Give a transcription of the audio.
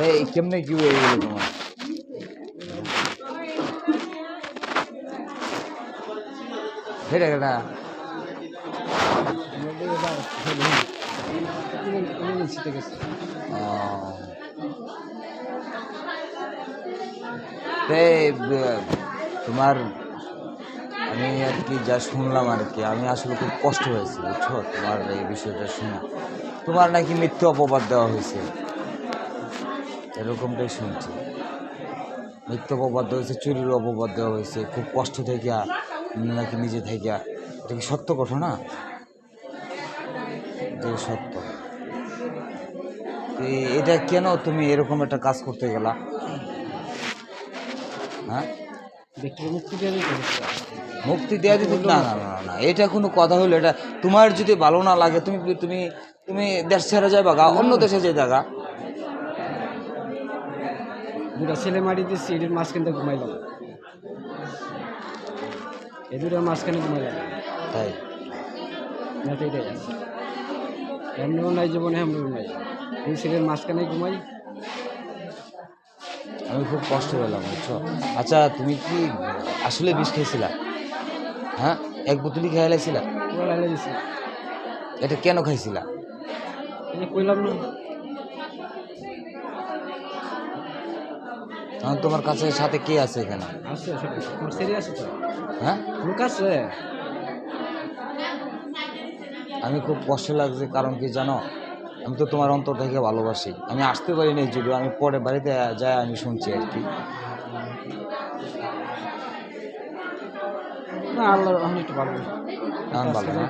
এই কেমনে কি হয়ে গেল তোমার? হেরে গেলা তোমার আমি আর কি যা শুনলাম আর কি, আমি আসলে খুব কষ্ট হয়েছে বুঝছো তোমার এই বিষয়টা শুনে। তোমার নাকি মিথ্যে অপবাদ দেওয়া হয়েছে, এরকমটাই শুনছি। মিথ্যে অপবাদ দেওয়া হয়েছে, চুরির অপবাদ দেওয়া হয়েছে, খুব কষ্ট থেকে নাকি নিজে থেকে। এটা কি সত্য ঘটনা? এটা কি সত্য? এটা কেন তুমি এরকম একটা কাজ করতে গেলা? হ্যাঁ, মুক্তি দেওয়া দিতে? না না না না, এটা কোনো কথা হলো? এটা তোমার যদি ভালো না লাগে তুমি তুমি তুমি দেশ ছেড়ে যাবে গা, অন্য দেশে যেতে গা। দুটা ছেলে মারি দিচ্ছি, এটির মাঝখানে ঘুমাইলাম, এই দুটার মাঝখানে ঘুমাইলাম। তাই না তো এটাই আছে, এমনিও নাই জীবনে, এমনিও নাই, দুই ছেলের মাঝখানে ঘুমাই। আমি খুব কষ্ট পেলাম বুঝছো। আচ্ছা তুমি কি আসলে বিষ খেয়েছিলা? হ্যাঁ, এক বোতলই খেয়ে লাইছিলা? লাইলে দিছি, এটা কেন খাইছিলা? কইলাম না। এখন তোমার কাছে সাথে কে আছে এখানে? আছে আমার ছেলে আছে তো। হ্যাঁ, লোক আছে। আমি খুব কষ্ট লাগছে, কারণ কি জানো, আমি তো তোমার অন্তর থেকে ভালোবাসি। আমি আসতে পারি নাই যদিও, আমি পরে বাড়িতে যায় আমি শুনছি আর কি। না আল্লাহ, আমি একটু ভালো ভালো না?